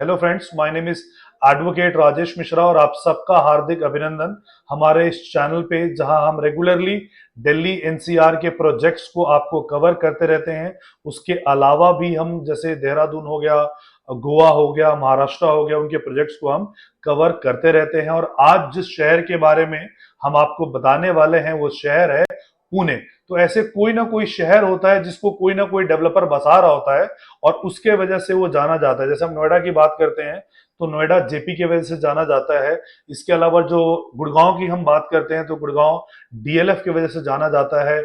Hello friends, my name is advocate Rajesh Mishra और आप सबका हार्दिक अभिनंदन हमारे इस चैनल पे, जहां हम रेगुलरली दिल्ली एनसीआर के प्रोजेक्ट्स को आपको कवर करते रहते हैं। उसके अलावा भी हम, जैसे देहरादून हो गया, गोवा हो गया, महाराष्ट्र हो गया, उनके प्रोजेक्ट्स को हम कवर करते रहते हैं। और आज जिस शहर के बारे में हम आपको बताने वाले हैं वो शहर है पुणे। तो ऐसे कोई ना कोई शहर होता है जिसको कोई ना कोई डेवलपर बसा रहा होता है और उसके वजह से वो जाना जाता है। जैसे हम नोएडा की बात करते हैं तो नोएडा जेपी के वजह से जाना जाता है। इसके अलावा जो गुड़गांव की हम बात करते हैं तो गुड़गांव डीएलएफ की वजह से जाना जाता है।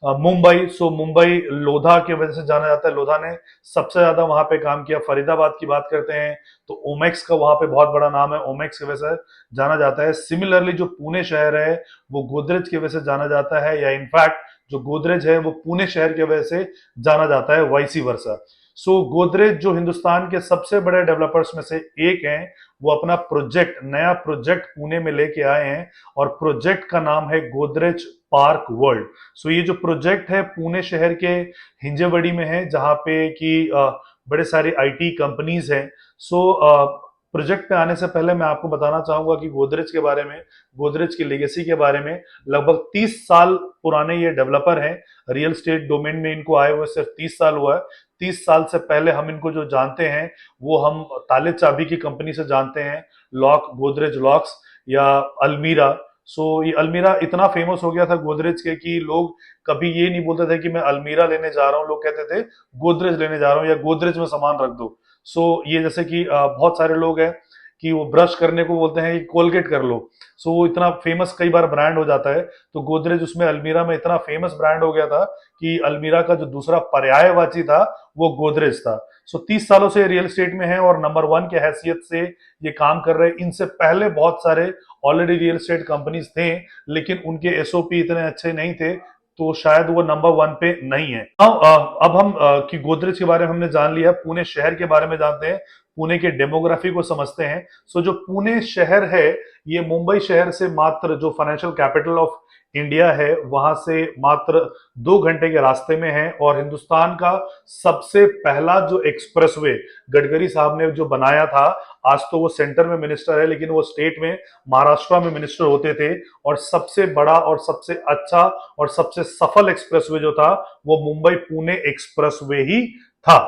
मुंबई, मुंबई लोधा की वजह से जाना जाता है, लोधा ने सबसे ज्यादा वहां पे काम किया। फरीदाबाद की बात करते हैं तो ओमेक्स का वहां पे बहुत बड़ा नाम है, ओमेक्स की वजह से जाना जाता है। सिमिलरली जो पुणे शहर है वो गोदरेज की वजह से जाना जाता है, या इनफैक्ट जो गोदरेज है वो पुणे शहर की वजह से जाना जाता है, वाइसी वर्सा। गोदरेज जो हिंदुस्तान के सबसे बड़े डेवलपर्स में से एक हैं, वो अपना नया प्रोजेक्ट पुणे में लेके आए हैं और प्रोजेक्ट का नाम है गोदरेज पार्क वर्ल्ड। ये जो प्रोजेक्ट है पुणे शहर के हिंजेवड़ी में है, जहां पे कि बड़े सारे आईटी कंपनीज हैं। प्रोजेक्ट पे आने से पहले मैं आपको बताना चाहूंगा कि गोदरेज के बारे में, गोदरेज की लेगेसी के बारे में। लगभग 30 साल पुराने ये डेवलपर हैं। रियल स्टेट डोमेन में इनको आए हुए सिर्फ 30 साल हुआ है। 30 साल से पहले हम इनको जो जानते हैं वो हम ताले चाबी की कंपनी से जानते हैं, लॉक, गोदरेज लॉक्स या अलमीरा। ये अलमीरा इतना फेमस हो गया था गोदरेज के कि लोग कभी ये नहीं बोलते थे कि मैं अलमीरा लेने जा रहा हूँ, लोग कहते थे गोदरेज लेने जा रहा हूँ या गोदरेज में सामान रख दो। ये जैसे कि बहुत सारे लोग हैं कि वो ब्रश करने को बोलते हैं कि कोलगेट कर लो। वो इतना फेमस कई बार ब्रांड हो जाता है। तो गोदरेज उसमें अलमीरा में इतना फेमस ब्रांड हो गया था कि अलमीरा का जो दूसरा पर्यायवाची था वो गोदरेज था। 30 सालों से रियल एस्टेट में है और नंबर 1 की हैसियत से ये काम कर रहे हैं। इनसे पहले बहुत सारे ऑलरेडी रियल एस्टेट कंपनीज थे, लेकिन उनके एसओपी इतने अच्छे नहीं थे, तो शायद वो नंबर 1 पे नहीं है। अब हम कि गोदरेज के बारे में हमने जान लिया, पुणे शहर के बारे में जानते हैं, पुणे के डेमोग्राफी को समझते हैं। जो पुणे शहर है ये मुंबई शहर से मात्र, जो फाइनेंशियल कैपिटल ऑफ इंडिया है, वहां से मात्र 2 घंटे के रास्ते में है। और हिंदुस्तान का सबसे पहला जो एक्सप्रेसवे गडकरी साहब ने जो बनाया था, आज तो वो सेंटर में मिनिस्टर है लेकिन वो स्टेट में, महाराष्ट्र में मिनिस्टर होते थे। और सबसे बड़ा और सबसे अच्छा और सबसे सफल एक्सप्रेसवे जो था वो मुंबई पुणे एक्सप्रेसवे ही था।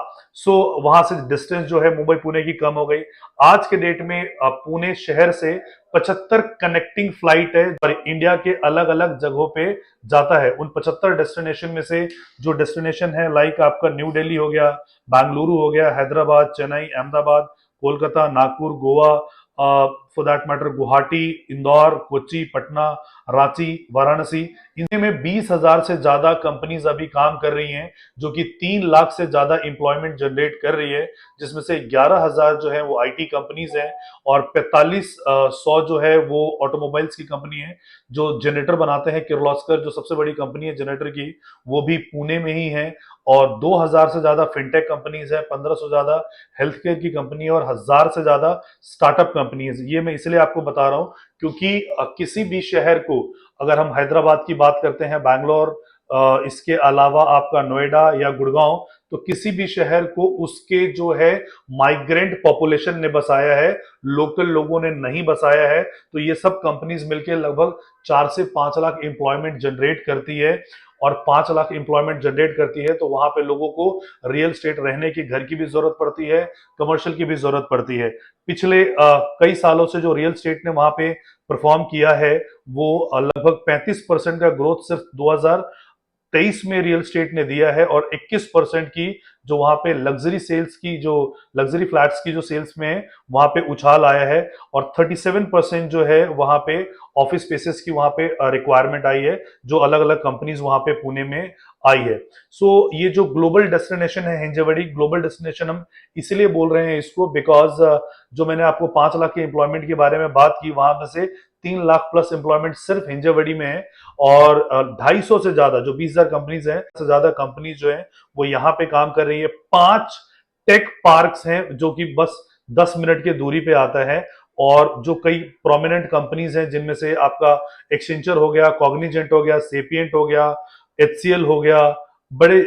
वहां से डिस्टेंस जो है मुंबई पुणे की कम हो गई। आज के डेट में पुणे शहर से 75 कनेक्टिंग फ्लाइट है और इंडिया के अलग अलग जगहों पे जाता है। उन 75 डेस्टिनेशन में से जो डेस्टिनेशन है, लाइक आपका न्यू दिल्ली हो गया, बेंगलुरु हो गया, Hyderabad, Chennai, Ahmedabad, Kolkata, Nagpur, Goa, for that matter Guwahati, Indore, Kochi, Patna, Ranchi, Varanasi, इनमें 20,000 से ज्यादा कंपनीज अभी काम कर रही हैं, जो कि 3 लाख से ज्यादा इंप्लॉयमेंट जनरेट कर रही है, जिसमें से 11,000 जो है वो आईटी कंपनीज हैं और 4500 जो है वो ऑटोमोबाइल्स की कंपनी है। जो जनरेटर बनाते हैं, किर्लोस्कर जो सबसे बड़ी कंपनी है जनरेटर की, वो भी पुणे में ही है। और 2000 से ज्यादा फिनटेक कंपनीज है, 1500 ज्यादा हेल्थ केयर की कंपनी है और 1000 से ज्यादा स्टार्टअप कंपनीज। ये मैं इसलिए आपको बता रहा हूं क्योंकि किसी भी शहर को, अगर हम हैदराबाद की बात करते हैं, बैंगलोर, इसके अलावा आपका नोएडा या गुड़गांव, तो किसी भी शहर को उसके जो है माइग्रेंट पॉपुलेशन ने बसाया है, लोकल लोगों ने नहीं बसाया है। तो ये सब कंपनीज मिलकर लगभग 4 से 5 लाख एम्प्लॉयमेंट जनरेट करती है। और 5 लाख एम्प्लॉयमेंट जनरेट करती है तो वहां पे लोगों को रियल स्टेट रहने की, घर की भी जरूरत पड़ती है, कमर्शियल की भी जरूरत पड़ती है। पिछले कई सालों से जो रियल स्टेट ने वहां पे परफॉर्म किया है वो लगभग 35% का ग्रोथ सिर्फ 2023 में रियल स्टेट ने दिया है। और 21% की जो वहां पे लग्जरी सेल्स की, जो लग्जरी फ्लैट्स की जो सेल्स में है, वहां पे उछाल आया है। और 37% जो है वहां पे ऑफिस स्पेसेस की वहां पे रिक्वायरमेंट आई है, जो अलग अलग कंपनीज वहां पे पुणे में आई है। ये जो ग्लोबल डेस्टिनेशन है हिंजेवड़ी, ग्लोबल डेस्टिनेशन हम इसलिए बोल रहे हैं इसको बिकॉज जो मैंने आपको 5 लाख के एम्प्लॉयमेंट के बारे में बात की, वहां में से 3 लाख प्लस एम्प्लॉयमेंट सिर्फ हिंजेवड़ी में है। और 250 से ज्यादा, जो 20,000 कंपनीज हैं, से ज्यादा कंपनीज जो है वो यहाँ पे काम कर रही है। 5 टेक पार्क्स हैं जो कि बस 10 मिनट की दूरी पे आता है। और जो कई प्रोमिनेंट कंपनीज हैं जिनमें से आपका एक्सेंचर हो गया, कॉग्निजेंट हो गया, सेपिएंट हो गया, एचसीएल हो गया, बड़े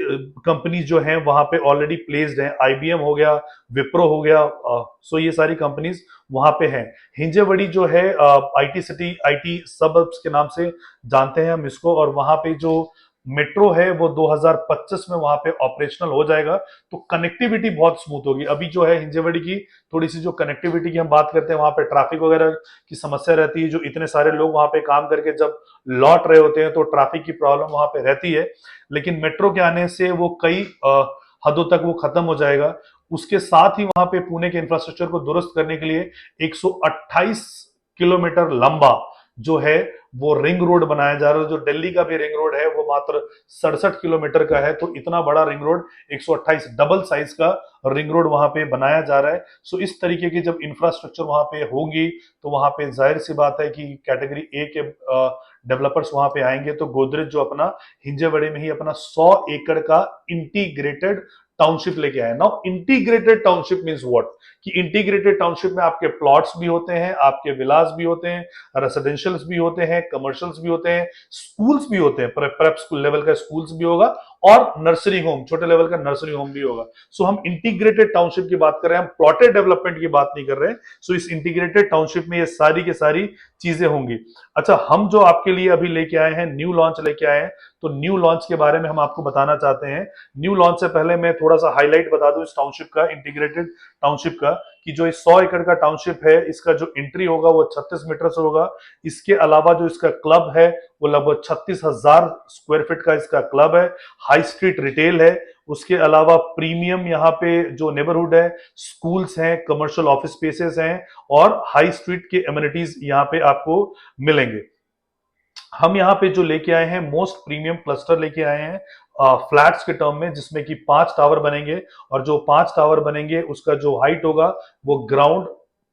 कंपनीज जो हैं वहां पे ऑलरेडी प्लेस्ड हैं, आईबीएम हो गया, विप्रो हो गया, सो ये सारी कंपनीज वहां पे हैं। हिंजेवड़ी जो है आईटी सिटी, आईटी सबअर्ब्स के नाम से जानते हैं हम इसको, और वहां पे जो मेट्रो है वो 2025 में वहां पे ऑपरेशनल हो जाएगा, तो कनेक्टिविटी बहुत स्मूथ होगी। अभी जो है हिंजेवड़ी की थोड़ी सी जो कनेक्टिविटी की हम बात करते हैं, वहां पे ट्रैफिक वगैरह की समस्या रहती है, जो इतने सारे लोग वहां पे काम करके जब लौट रहे होते हैं तो ट्रैफिक की प्रॉब्लम वहां पे रहती है। लेकिन मेट्रो के आने से वो कई हदों तक वो खत्म हो जाएगा। उसके साथ ही वहां पे पुणे के इंफ्रास्ट्रक्चर को दुरुस्त करने के लिए 128 किलोमीटर लंबा जो है वो रिंग रोड बनाया जा रहा है। जो दिल्ली का भी रिंग रोड है वो मात्र 67 किलोमीटर का है, तो इतना बड़ा रिंग रोड, 128 डबल साइज का रिंग रोड वहां पे बनाया जा रहा है। सो इस तरीके की जब इंफ्रास्ट्रक्चर वहां पे होगी तो वहां पे जाहिर सी बात है कि कैटेगरी ए के डेवलपर्स वहां पे आएंगे, तो गोदरेज जो अपना हिंजेवड़े में ही अपना 100 एकड़ का इंटीग्रेटेड टाउनशिप लेके आए। Now integrated township means what, कि इंटीग्रेटेड टाउनशिप में आपके प्लॉट्स भी होते हैं, आपके विलास भी होते हैं, रेसिडेंशियल्स भी होते हैं, कमर्शियल्स भी होते हैं, स्कूल्स भी होते हैं, प्रेप स्कूल लेवल का स्कूल्स भी होगा, और नर्सरी होम, छोटे लेवल का नर्सरी होम भी होगा। सो हम इंटीग्रेटेड टाउनशिप की बात कर रहे हैं, हम प्लॉटेड डेवलपमेंट की बात नहीं कर रहे हैं। सो इस इंटीग्रेटेड टाउनशिप में ये सारी की सारी चीजें होंगी। अच्छा, हम जो आपके लिए अभी लेके आए हैं, न्यू लॉन्च लेके आए हैं, तो न्यू लॉन्च के बारे में हम आपको बताना चाहते हैं। न्यू लॉन्च से पहले मैं थोड़ा सा हाईलाइट बता दूं इस टाउनशिप का, इंटीग्रेटेड टाउनशिप का, कि जो इस 100 एकड़ का टाउनशिप है, इसका जो एंट्री होगा वो 36 मीटर से होगा। इसके अलावा जो इसका क्लब है वो लगभग 36,000 स्क्वायर फीट का इसका क्लब है। हाई स्ट्रीट रिटेल है, उसके अलावा प्रीमियम यहाँ पे जो नेबरहुड है, स्कूल्स हैं, कमर्शियल ऑफिस स्पेसेस हैं, और हाई स्ट्रीट के एमिनिटीज यहाँ पे आपको मिलेंगे। हम यहाँ पे जो लेके आए हैं मोस्ट प्रीमियम क्लस्टर लेके आए हैं फ्लैट्स के टर्म में, जिसमें कि 5 टावर बनेंगे, और जो 5 टावर बनेंगे उसका जो हाइट होगा वो ground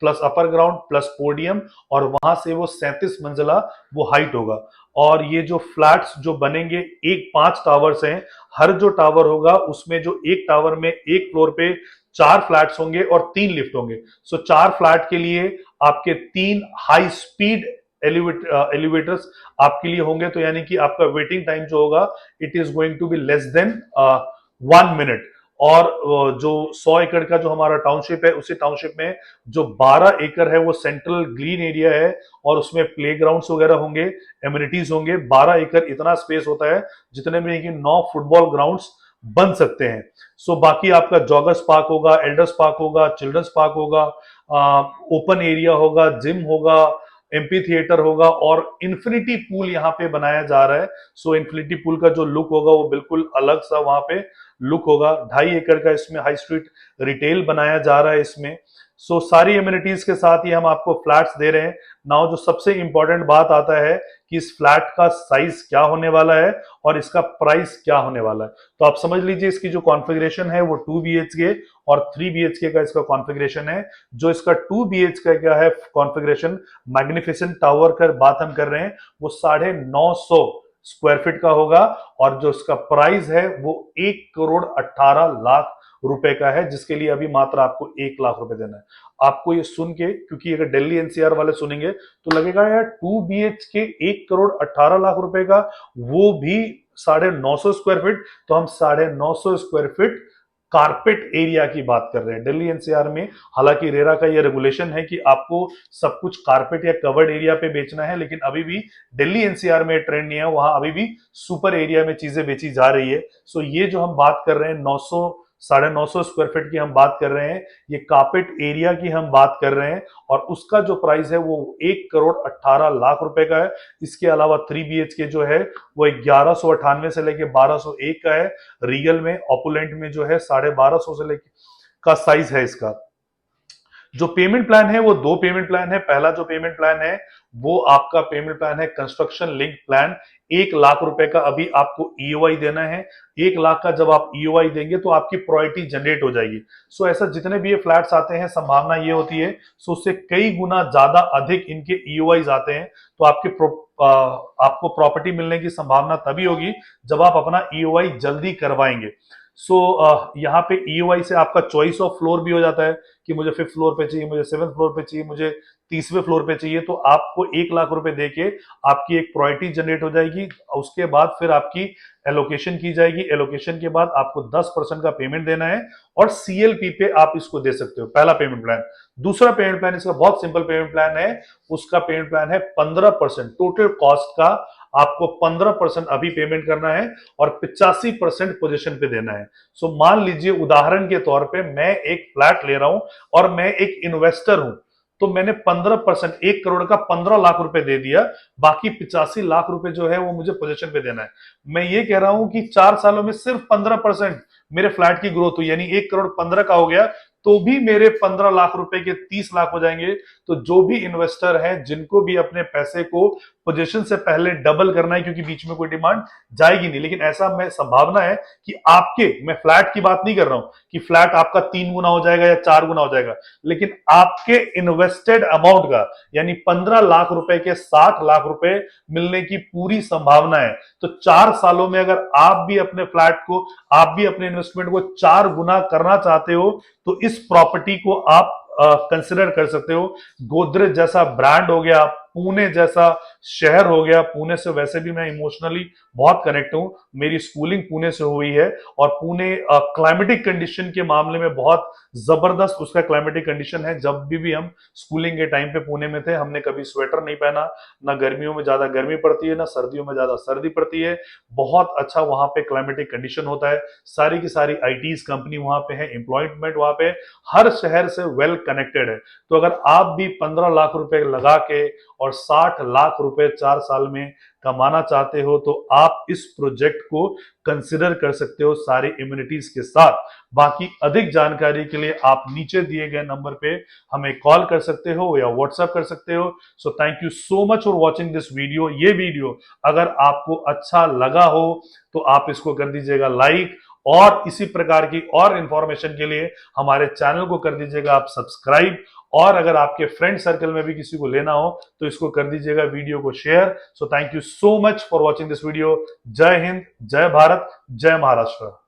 plus upper ground plus podium, और वहां से वो 37 मंजिला वो हाइट होगा। और ये जो फ्लैट्स जो बनेंगे, एक 5 टावर्स हैं, हर जो टावर होगा उसमें जो एक टावर में एक फ्लोर पे 4 फ्लैट्स होंगे और 3 लिफ्ट होंगे। सो 4 फ्लैट के लिए आपके 3 हाई स्पीड एलिवेटर्स आपके लिए होंगे, तो यानी कि आपका वेटिंग टाइम जो होगा it is going to be less than 1 minute. और जो 100 एकड़ का जो हमारा टाउनशिप है, उसी टाउनशिप में जो 12 एकड़ है वो सेंट्रल ग्रीन एरिया है, और उसमें प्ले ग्राउंड्स वगैरह होंगे, एम्यूनिटीज होंगे। 12 एकड़ इतना स्पेस होता है जितने में कि 9 फुटबॉल ग्राउंड्स बन सकते हैं। सो बाकी आपका जॉगर्स पार्क होगा, एल्डर्स पार्क होगा, चिल्ड्रंस पार्क होगा, ओपन एरिया होगा, जिम होगा, एम्पी थिएटर होगा, और इन्फिनिटी पूल यहाँ पे बनाया जा रहा है। सो इन्फिनिटी पूल का जो लुक होगा वो बिल्कुल अलग सा वहां पे लुक होगा। 2.5 एकड़ का इसमें हाई स्ट्रीट रिटेल बनाया जा रहा है इसमें। सो सारी एमिनिटीज के साथ ही हम आपको फ्लैट्स दे रहे हैं। नाउ जो सबसे इंपॉर्टेंट बात आता है कि इस फ्लैट का साइज क्या होने वाला है और इसका प्राइस क्या होने वाला है। तो आप समझ लीजिए इसकी जो कॉन्फ़िगरेशन है वो 2 BHK और 3 BHK का इसका कॉन्फ़िगरेशन है। जो इसका 2 BHK का है कॉन्फ़िगरेशन, मैग्निफिसेंट टावर का बात हम कर रहे हैं, वो 950 स्क्वायर फीट का होगा, और जो इसका प्राइस है वो 1,18,00,000 रुपए का है, जिसके लिए अभी मात्र आपको 1 लाख रुपए देना है। आपको ये सुन के, क्योंकि अगर दिल्ली एनसीआर वाले सुनेंगे तो लगेगा यार 2 BHK 1,18,00,000 रुपए का, वो भी 950 स्क्वायर फीट। तो हम 950 स्क्वायर फीट कारपेट एरिया की बात कर रहे हैं दिल्ली एनसीआर में। हालांकि रेरा का ये रेगुलेशन है कि आपको सब कुछ कारपेट या कवर्ड एरिया पे बेचना है, लेकिन अभी भी दिल्ली एनसीआर में ट्रेंड नहीं है, वहां अभी भी सुपर एरिया में चीजें बेची जा रही है। सो ये जो हम बात कर रहे हैं 900 950 स्क्वायर फीट की हम बात कर रहे हैं, ये कारपेट एरिया की हम बात कर रहे हैं, और उसका जो प्राइस है वो 1,18,00,000 रुपए का है। इसके अलावा 3 BHK जो है वो 1198 से लेके 1201 का है। रियल में ऑपुलेंट में जो है 1250 से लेके का साइज है इसका। जो पेमेंट प्लान है वो 2 पेमेंट प्लान है। पहला जो पेमेंट प्लान है वो आपका पेमेंट प्लान है कंस्ट्रक्शन लिंक प्लान। 1 लाख रुपए का अभी आपको ईओआई देना है। 1 लाख का जब आप ईओआई देंगे तो आपकी प्रायोरिटी जनरेट हो जाएगी। सो ऐसा जितने भी ये फ्लैट्स आते हैं, संभावना ये होती है सो उससे कई गुना ज्यादा अधिक इनके ईओआई आते हैं, तो आपको प्रॉपर्टी मिलने की संभावना तभी होगी जब आप अपना ईओआई जल्दी करवाएंगे। सो यहाँ पे ईओआई से आपका चॉइस ऑफ फ्लोर भी हो जाता है कि मुझे 5th फ्लोर पे चाहिए, मुझे 7th फ्लोर पे चाहिए, मुझे 30वें फ्लोर पे चाहिए, तो आपको 1 लाख रुपए देके आपकी एक प्रायोरिटी जनरेट हो जाएगी। उसके बाद फिर आपकी एलोकेशन की जाएगी। एलोकेशन के बाद आपको 10% का पेमेंट देना है और सीएलपी पे आप इसको दे सकते हो, पहला पेमेंट प्लान। दूसरा पेमेंट प्लान इसका बहुत सिंपल पेमेंट प्लान है। उसका पेमेंट प्लान है 15% टोटल कॉस्ट का, आपको 15% अभी पेमेंट करना है और 85% पोजीशन पे देना है। सो मान लीजिए उदाहरण के तौर पे मैं एक फ्लैट ले रहा हूं और मैं एक इन्वेस्टर हूं, तो मैंने 15%, 1 करोड़ का 15 लाख रुपए दे दिया, बाकी 85 लाख रुपए जो है वो मुझे पोजीशन पे देना है। मैं ये कह रहा हूं कि 4 सालों में सिर्फ 15% मेरे फ्लैट की ग्रोथ हुई, यानी 1 करोड़ 15 का हो गया, तो भी मेरे 15 लाख रुपए के 30 लाख हो जाएंगे। तो जो भी इन्वेस्टर है जिनको भी अपने पैसे को पोजीशन से पहले डबल करना है, क्योंकि बीच में कोई डिमांड जाएगी नहीं, लेकिन ऐसा मैं संभावना है कि आपके, मैं फ्लैट की बात नहीं कर रहा हूं कि फ्लैट आपका 3 गुना हो जाएगा या 4 गुना हो जाएगा, लेकिन आपके इन्वेस्टेड अमाउंट का, यानी 15 लाख रुपए के 60 लाख रुपए मिलने की पूरी संभावना है। तो 4 सालों में अगर आप भी अपने फ्लैट को, आप भी अपने इन्वेस्टमेंट को 4 गुना करना चाहते हो, तो इस प्रॉपर्टी को आप कंसिडर कर सकते हो। गोदरेज जैसा ब्रांड हो गया, पुणे जैसा शहर हो गया। पुणे से वैसे भी मैं इमोशनली बहुत कनेक्ट हूं, मेरी स्कूलिंग पुणे से हुई है और पुणे क्लाइमेटिक कंडीशन के मामले में बहुत जबरदस्त उसका क्लाइमेटिक कंडीशन है। जब भी हम स्कूलिंग के टाइम पे पुणे में थे, हमने कभी स्वेटर नहीं पहना, ना गर्मियों में ज्यादा गर्मी पड़ती है, ना सर्दियों में ज्यादा सर्दी पड़ती है। बहुत अच्छा वहां पे क्लाइमेटिक कंडीशन होता है। सारी की सारी आईटीज कंपनी वहां पे है, एम्प्लॉयमेंट वहां पे हर शहर से वेल कनेक्टेड है। तो अगर आप भी 15 लाख रुपए लगा के और 60 लाख रुपए 4 साल में कमाना चाहते हो, तो आप इस प्रोजेक्ट को कंसिडर कर सकते हो सारी इम्यूनिटीज के साथ। बाकी अधिक जानकारी के लिए आप नीचे दिए गए नंबर पे हमें कॉल कर सकते हो या व्हाट्सएप कर सकते हो। So thank you so much for watching this video. ये वीडियो अगर आपको अच्छा लगा हो तो आप इसको कर दीजिएगा लाइक, और इसी प्रकार की और इंफॉर्मेशन के लिए हमारे चैनल को कर दीजिएगा आप सब्सक्राइब। और अगर आपके फ्रेंड सर्कल में भी किसी को लेना हो तो इसको कर दीजिएगा वीडियो को share. So thank you so much for watching this video. जय हिंद, जय भारत, जय महाराष्ट्र।